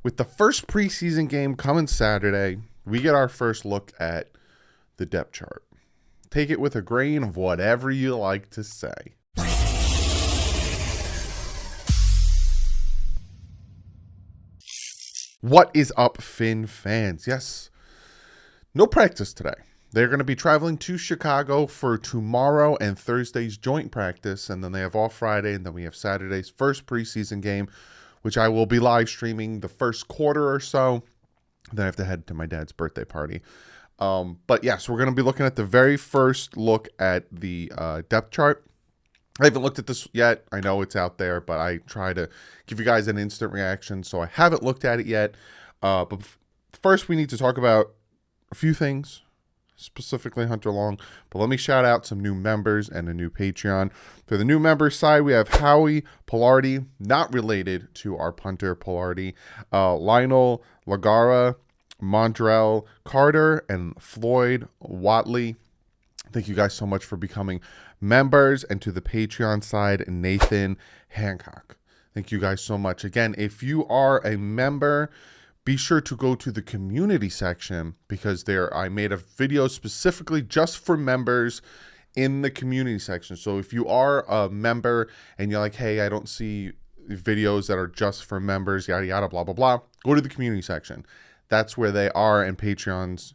With the first preseason game coming Saturday, we get our first look at the depth chart. Take it with a grain of whatever you like to say. What is up, Finn fans? Yes, no practice today. They're going to be traveling to Chicago for tomorrow and Thursday's joint practice, and then they have off Friday, and then we have Saturday's first preseason game, which I will be live streaming the first quarter or so. Then I have to head to my dad's birthday party. But yes, we're going to be looking at the very first look at the depth chart. I haven't looked at this yet. I know it's out there, but I try to give you guys an instant reaction, so I haven't looked at it yet. But first, we need to talk about a few things, specifically Hunter Long. But let me shout out some new members and a new Patreon. For the new members side, we have Howie Pilardi, not related to our punter Pilardi, Lionel Lagara, Mondrell Carter, and Floyd Watley. Thank you guys so much for becoming members. And to the Patreon side, Nathan Hancock. Thank you guys so much. Again, if you are a member, be sure to go to the community section, because I made a video specifically just for members in the community section. So if you are a member and you're like, hey, I don't see videos that are just for members, yada, yada, blah, blah, blah, go to the community section. That's where they are, and Patreons,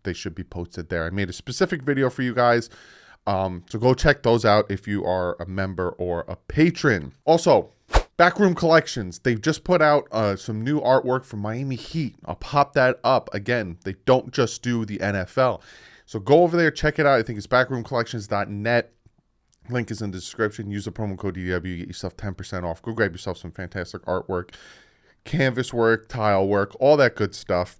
they should be posted there. I made a specific video for you guys. So go check those out if you are a member or a patron. Also, Backroom Collections, they've just put out some new artwork for Miami Heat. I'll pop that up. Again, they don't just do the NFL. So go over there, check it out. I think it's backroomcollections.net. Link is in the description. Use the promo code DW, get yourself 10% off. Go grab yourself some fantastic artwork, canvas work, tile work, all that good stuff.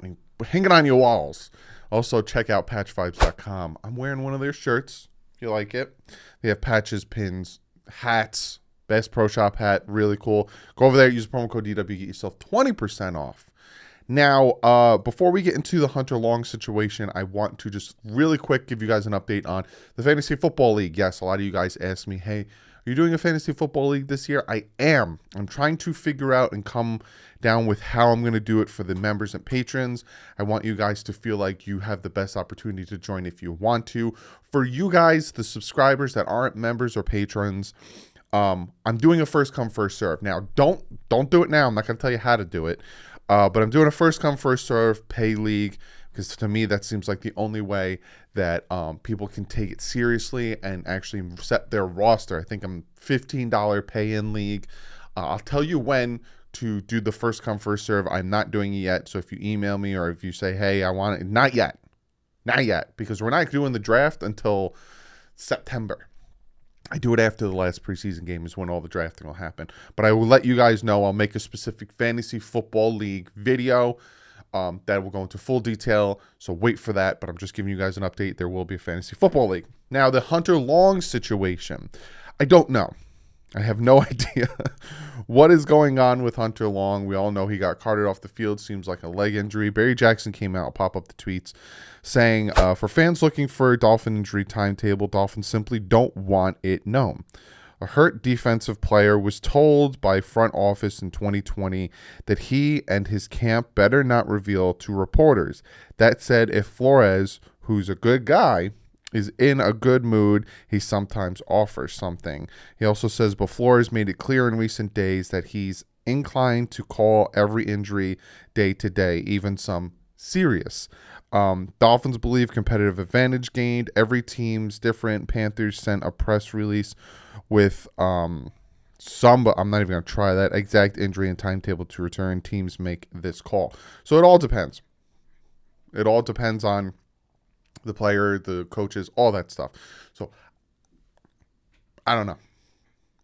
Hang it on your walls. Also, check out patchvibes.com. I'm wearing one of their shirts. If you like it. They have patches, pins, hats. Best Pro Shop hat. Really cool. Go over there. Use the promo code DW. Get yourself 20% off. Now, before we get into the Hunter Long situation, I want to just really quick give you guys an update on the Fantasy Football League. Yes, a lot of you guys asked me, hey, are you doing a Fantasy Football League this year? I am. I'm trying to figure out and come down with how I'm going to do it for the members and patrons. I want you guys to feel like you have the best opportunity to join if you want to. For you guys, the subscribers that aren't members or patrons, I'm doing a first come, first serve. Now, don't do it now. I'm not going to tell you how to do it. But I'm doing a first come, first serve pay league, because to me, that seems like the only way that people can take it seriously and actually set their roster. I think I'm $15 pay-in league. I'll tell you when to do the first come, first serve. I'm not doing it yet. So if you email me or if you say, hey, I want it, not yet, because we're not doing the draft until September. I do it after the last preseason game is when all the drafting will happen. But I will let you guys know. I'll make a specific Fantasy Football League video that will go into full detail. So wait for that. But I'm just giving you guys an update. There will be a Fantasy Football League. Now, the Hunter Long situation. I don't know. I have no idea what is going on with Hunter Long. We all know he got carted off the field. Seems like a leg injury. Barry Jackson came out, pop up the tweets, saying, for fans looking for a Dolphin injury timetable, Dolphins simply don't want it known. A hurt defensive player was told by front office in 2020 that he and his camp better not reveal to reporters. That said, if Flores, who's a good guy, is in a good mood, he sometimes offers something. He also says, but Flores made it clear in recent days that he's inclined to call every injury day to day, even some serious. Dolphins believe competitive advantage gained. Every team's different. Panthers sent a press release with some, but I'm not even going to try that, exact injury and timetable to return. Teams make this call. So it all depends. It all depends on the player, the coaches, all that stuff. So I don't know.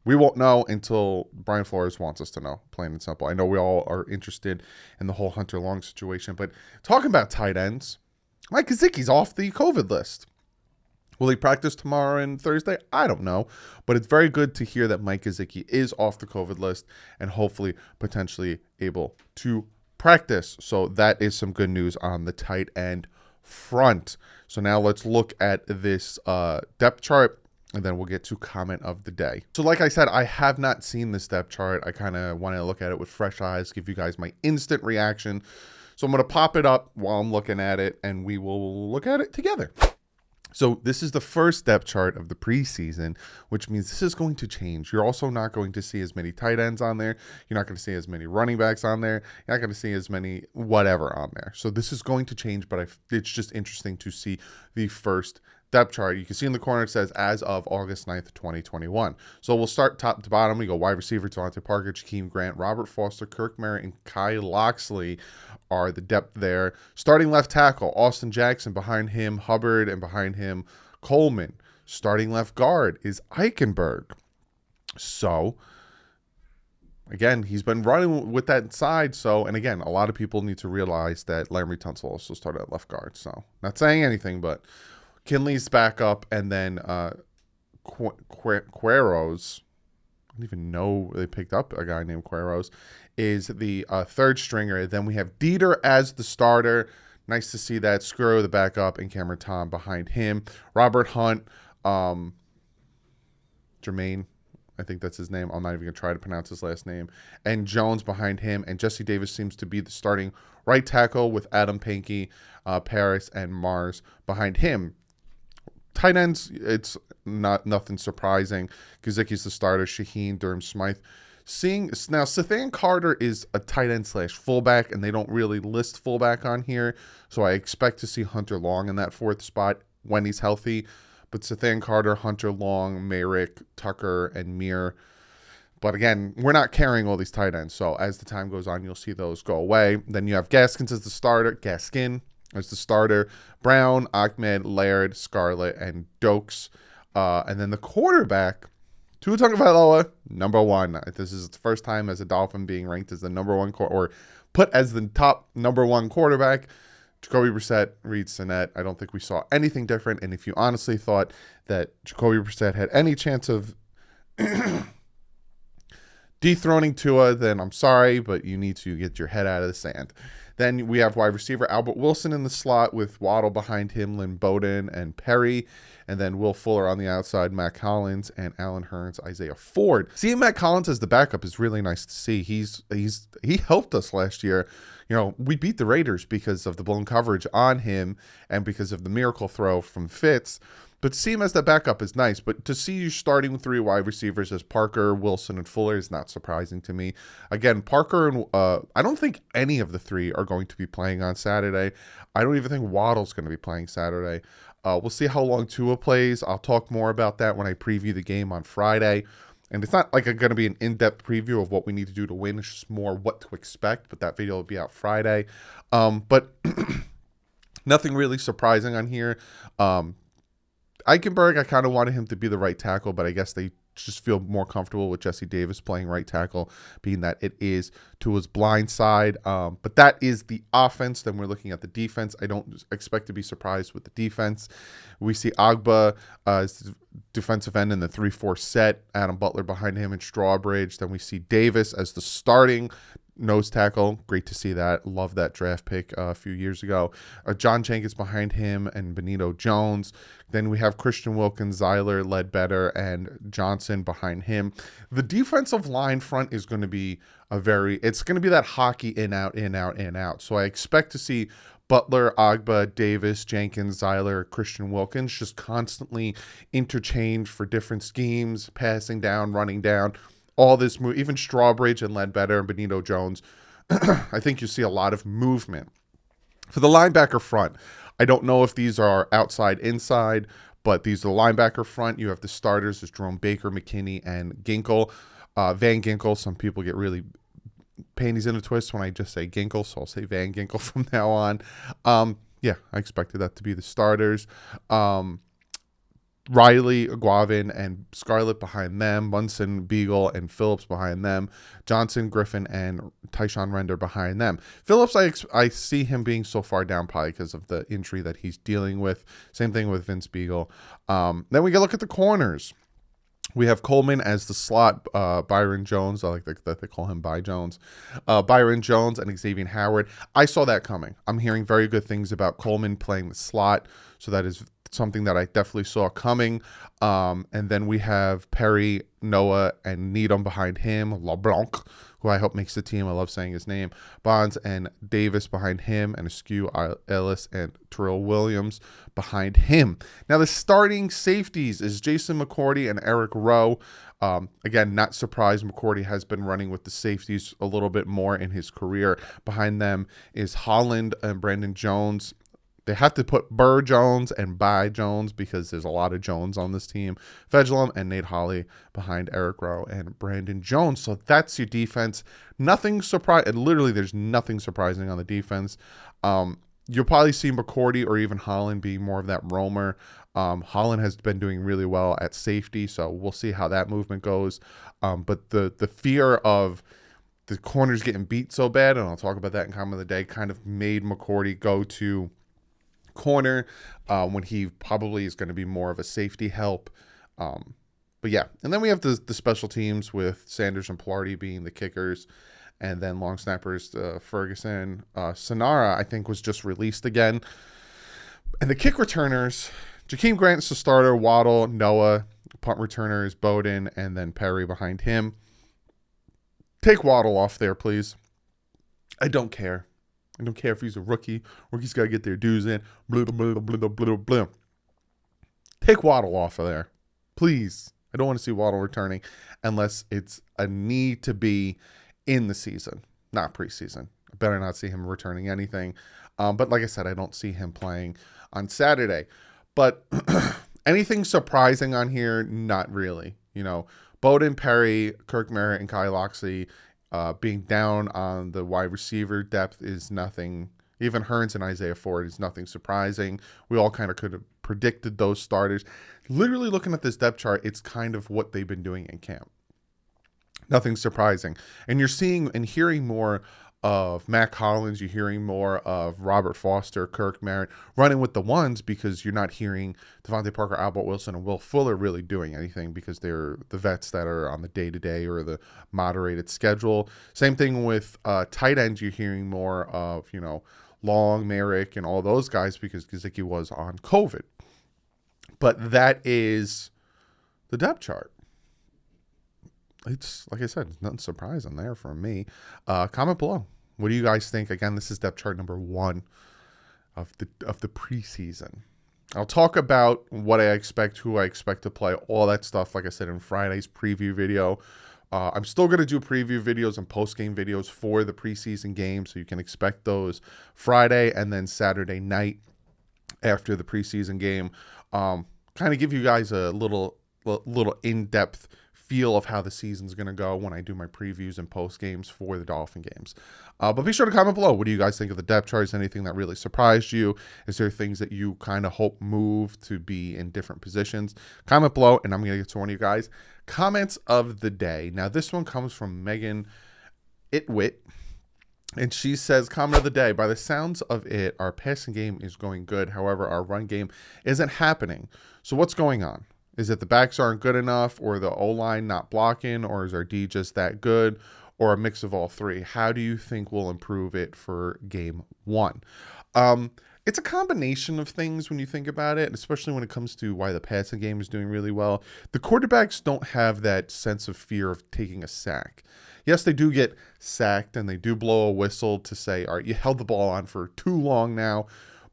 We won't know until Brian Flores wants us to know, plain and simple. I know we all are interested in the whole Hunter Long situation, but talking about tight ends, Mike Gesicki's off the COVID list. Will he practice tomorrow and Thursday? I don't know, but it's very good to hear that Mike Gesicki is off the COVID list and hopefully potentially able to practice. So that is some good news on the tight end front. So now let's look at this depth chart. and then we'll get to comment of the day. So like I said, I have not seen this depth chart. I kind of want to look at it with fresh eyes, give you guys my instant reaction. So I'm going to pop it up while I'm looking at it, and we will look at it together. So this is the first depth chart of the preseason, which means this is going to change. You're also not going to see as many tight ends on there. You're not going to see as many running backs on there. You're not going to see as many whatever on there. So this is going to change, but it's just interesting to see the first depth chart. You can see in the corner it says as of August 9th, 2021. So we'll start top to bottom. We go wide receiver, Devontae Parker, Jakeem Grant, Robert Foster, Kirk Merritt, and Kai Loxley are the depth there. Starting left tackle, Austin Jackson, behind him Hubbard, and behind him Coleman. Starting left guard is Eichenberg. So again, he's been running with that side. So, and again, a lot of people need to realize that Laremy Tunsil also started at left guard. So not saying anything, but Kinley's back up, and then Queros, I don't even know they picked up a guy named Queros, is the third stringer. Then we have Dieter as the starter. Nice to see that. Skuro, the backup, and Cameron Tom behind him. Robert Hunt, Jermaine, I think that's his name. I'm not even going to try to pronounce his last name. And Jones behind him. And Jesse Davis seems to be the starting right tackle with Adam Pankey, Paris, and Mars behind him. Tight ends, it's nothing surprising. Gazicki's the starter. Shaheen, Durham Smythe. Now, Sathan Carter is a tight end / fullback, and they don't really list fullback on here. So I expect to see Hunter Long in that fourth spot when he's healthy. But Sathan Carter, Hunter Long, Merrick, Tucker, and Mir. But again, we're not carrying all these tight ends. So as the time goes on, you'll see those go away. Then you have Gaskins as the starter. As the starter, Brown, Ahmed, Laird, Scarlett, and Dokes. And then the quarterback, Tua Tagovailoa, number one. This is the first time as a Dolphin being ranked as the number one, or put as the top number one quarterback. Jacoby Brissett, Reed Sinnett. I don't think we saw anything different. And if you honestly thought that Jacoby Brissett had any chance of dethroning Tua, then I'm sorry, but you need to get your head out of the sand. Then we have wide receiver Albert Wilson in the slot with Waddle behind him, Lynn Bowden, and Perry. And then Will Fuller on the outside, Matt Collins, and Alan Hearns, Isaiah Ford. Seeing Matt Collins as the backup is really nice to see. He helped us last year. You know, we beat the Raiders because of the blown coverage on him and because of the miracle throw from Fitz. But to see him as the backup is nice. But to see you starting with three wide receivers as Parker, Wilson, and Fuller is not surprising to me. Again, Parker and I don't think any of the three are going to be playing on Saturday. I don't even think Waddle's going to be playing Saturday. We'll see how long Tua plays. I'll talk more about that when I preview the game on Friday. And it's not like going to be an in-depth preview of what we need to do to win. It's just more what to expect. But that video will be out Friday. But nothing really surprising on here. Eichenberg, I kind of wanted him to be the right tackle, but I guess they just feel more comfortable with Jesse Davis playing right tackle, being that it is Tua's blind side. But that is the offense. Then we're looking at the defense. I don't expect to be surprised with the defense. We see Agba as defensive end in the 3-4 set, Adam Butler behind him and Strawbridge. Then we see Davis as the starting nose tackle. Great to see that. Love that draft pick a few years ago. John Jenkins behind him and Benito Jones. Then we have Christian Wilkins, Zeiler, Ledbetter, and Johnson behind him. The defensive line front is going to be it's going to be that hockey in, out, in, out, in, out. So I expect to see Butler, Agba, Davis, Jenkins, Zeiler, Christian Wilkins just constantly interchange for different schemes, passing down, running down. All this move, even Strawbridge and Ledbetter and Benito Jones, I think you see a lot of movement. For the linebacker front, I don't know if these are outside, inside, but these are the linebacker front. You have the starters, there's Jerome Baker, McKinney, and Ginkle. Van Ginkle, some people get really panties in a twist when I just say Ginkle, so I'll say Van Ginkle from now on. Yeah, I expected that to be the starters. Riley, Guavin, and Scarlett behind them. Munson, Beagle, and Phillips behind them. Johnson, Griffin, and Tyshawn Render behind them. Phillips, I see him being so far down probably because of the injury that he's dealing with. Same thing with Vince Beagle. Then we can look at the corners. We have Coleman as the slot, Byron Jones. I like that they call him By Jones. Byron Jones and Xavier Howard. I saw that coming. I'm hearing very good things about Coleman playing the slot. So that is something that I definitely saw coming. And then we have Perry, Noah, and Needham behind him. LeBlanc, who I hope makes the team. I love saying his name. Bonds and Davis behind him, and Askew, Ellis, and Terrell Williams behind him. Now, the starting safeties is Jason McCourty and Eric Rowe. Again, not surprised. McCourty has been running with the safeties a little bit more in his career. Behind them is Holland and Brandon Jones. They have to put Burr Jones and By Jones because there's a lot of Jones on this team. Fedulum and Nate Holley behind Eric Rowe and Brandon Jones. So that's your defense. Nothing surprising. Literally, there's nothing surprising on the defense. You'll probably see McCourty or even Holland being more of that roamer. Holland has been doing really well at safety, so we'll see how that movement goes. But the fear of the corners getting beat so bad, and I'll talk about that in comment of the day, kind of made McCourty go to corner when he probably is going to be more of a safety help. But yeah, and then we have the special teams with Sanders and Pilardi being the kickers, and then long snappers Ferguson. Sonara, I think, was just released again. And the kick returners, Jakeem Grant's the starter, Waddle, Noah, punt returners, Bowden, and then Perry behind him. Take Waddle off there, please. I don't care. I don't care if he's a rookie. Rookies got to get their dues in. Blah, blah, blah, blah, blah, blah. Take Waddle off of there, please. I don't want to see Waddle returning unless it's a need to be in the season, not preseason. I better not see him returning anything. But like I said, I don't see him playing on Saturday. But anything surprising on here? Not really. You know, Bowden, Perry, Kirk Merritt, and Kai Loxley being down on the wide receiver depth is nothing. Even Hearns and Isaiah Ford is nothing surprising. We all kind of could have predicted those starters. Literally looking at this depth chart, it's kind of what they've been doing in camp. Nothing surprising. And you're seeing and hearing more of Matt Collins. You're hearing more of Robert Foster, Kirk Merritt running with the ones because you're not hearing Devontae Parker, Albert Wilson, and Will Fuller really doing anything because they're the vets that are on the day-to-day or the moderated schedule. Same thing with tight ends. You're hearing more of, you know, Long, Merrick, and all those guys because Gesicki was on COVID. But that is the depth chart. It's, like I said, nothing surprising there for me. Comment below. What do you guys think? Again, this is depth chart number 1 of the preseason. I'll talk about what I expect, who I expect to play, all that stuff, like I said, in Friday's preview video. I'm still going to do preview videos and post-game videos for the preseason game, so you can expect those Friday and then Saturday night after the preseason game. Kind of give you guys a little in-depth feel of how the season's going to go when I do my previews and post games for the Dolphin games. But be sure to comment below. What do you guys think of the depth charts? Anything that really surprised you? Is there things that you kind of hope move to be in different positions? Comment below, and I'm going to get to one of you guys. Comments of the day. Now, this one comes from Megan Itwit, and she says, comment of the day, by the sounds of it, our passing game is going good. However, our run game isn't happening. So what's going on? Is it the backs aren't good enough, or the O-line not blocking, or is our D just that good, or a mix of all three? How do you think we'll improve it for game 1? It's a combination of things when you think about it, especially when it comes to why the passing game is doing really well. The quarterbacks don't have that sense of fear of taking a sack. Yes, they do get sacked, and they do blow a whistle to say, all right, you held the ball on for too long now,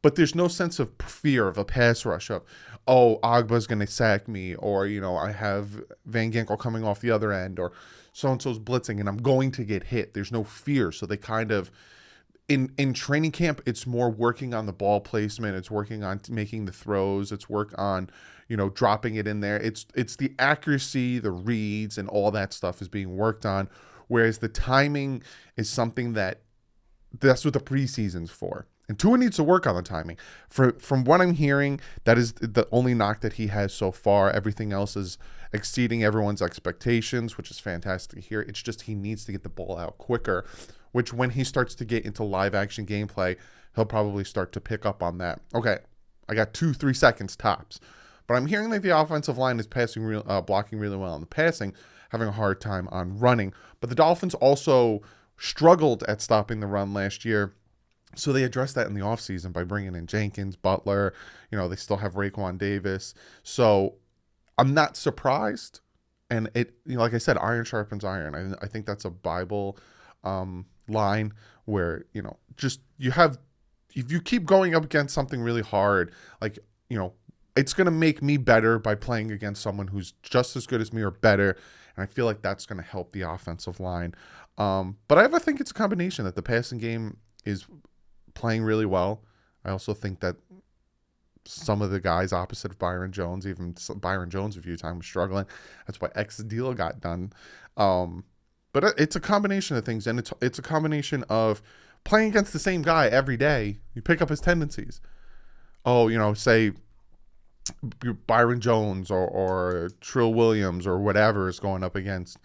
but there's no sense of fear of a pass rush of, oh, Agba's going to sack me, or, you know, I have Van Ginkel coming off the other end, or so-and-so's blitzing, and I'm going to get hit. There's no fear. So they kind of, in training camp, it's more working on the ball placement. It's working on making the throws. It's work on, you know, dropping it in there. It's the accuracy, the reads, and all that stuff is being worked on, whereas the timing is something that's what the preseason's for. And Tua needs to work on the timing. From what I'm hearing, that is the only knock that he has so far. Everything else is exceeding everyone's expectations, which is fantastic to hear. It's just he needs to get the ball out quicker, which when he starts to get into live action gameplay, he'll probably start to pick up on that. Okay, I got 2-3 seconds tops. But I'm hearing that the offensive line is blocking really well on the passing, having a hard time on running. But the Dolphins also struggled at stopping the run last year. So they addressed that in the offseason by bringing in Jenkins, Butler. They still have Raekwon Davis. So I'm not surprised. And like I said, iron sharpens iron. I think that's a Bible line where, just if you keep going up against something really hard, like, it's going to make me better by playing against someone who's just as good as me or better. And I feel like that's going to help the offensive line. But I think it's a combination that the passing game is playing really well. I also think that some of the guys opposite of Byron Jones, even Byron Jones a few times, was struggling. That's why X deal got done. But it's a combination of things, and it's a combination of playing against the same guy every day. You pick up his tendencies. Say Byron Jones or Trill Williams or whatever is going up against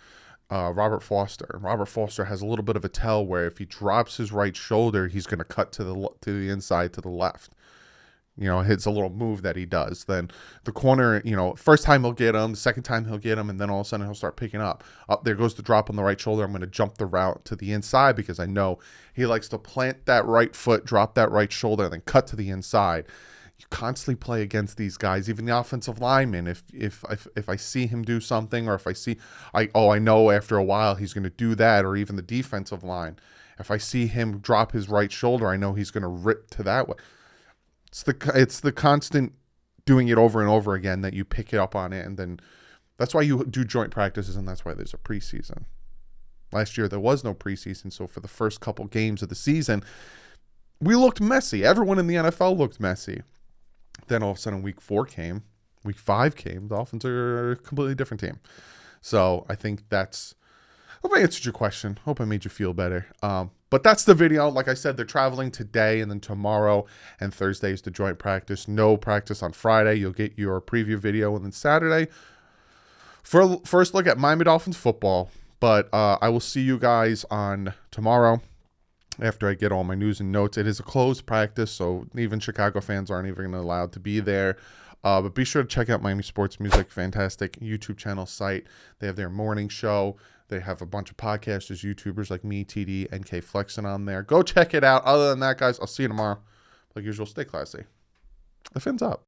Robert Foster. Robert Foster has a little bit of a tell where if he drops his right shoulder, he's going to cut to the inside to the left. It's a little move that he does. Then the corner, first time he'll get him, the second time he'll get him, and then all of a sudden he'll start picking up. There goes the drop on the right shoulder. I'm going to jump the route to the inside because I know he likes to plant that right foot, drop that right shoulder, and then cut to the inside. You constantly play against these guys, even the offensive lineman. If I see him do something, or if I know after a while he's going to do that, or even the defensive line. If I see him drop his right shoulder, I know he's going to rip to that way. It's the constant doing it over and over again that you pick it up on it, and then that's why you do joint practices, and that's why there's a preseason. Last year there was no preseason, so for the first couple games of the season, we looked messy. Everyone in the NFL looked messy. Then all of a sudden week 4 came, week 5 came. Dolphins are a completely different team. So I think hope I answered your question. Hope I made you feel better. But that's the video. Like I said, they're traveling today, and then tomorrow and Thursday is the joint practice. No practice on Friday. You'll get your preview video, and then Saturday for a first look at Miami Dolphins football. But I will see you guys on tomorrow after I get all my news and notes. It is a closed practice, so even Chicago fans aren't even allowed to be there. But be sure to check out Miami Sports Music, fantastic YouTube channel site. They have their morning show. They have a bunch of podcasters, YouTubers like me, TD, NK Flexing on there. Go check it out. Other than that, guys, I'll see you tomorrow. Like usual, stay classy. The Fin's up.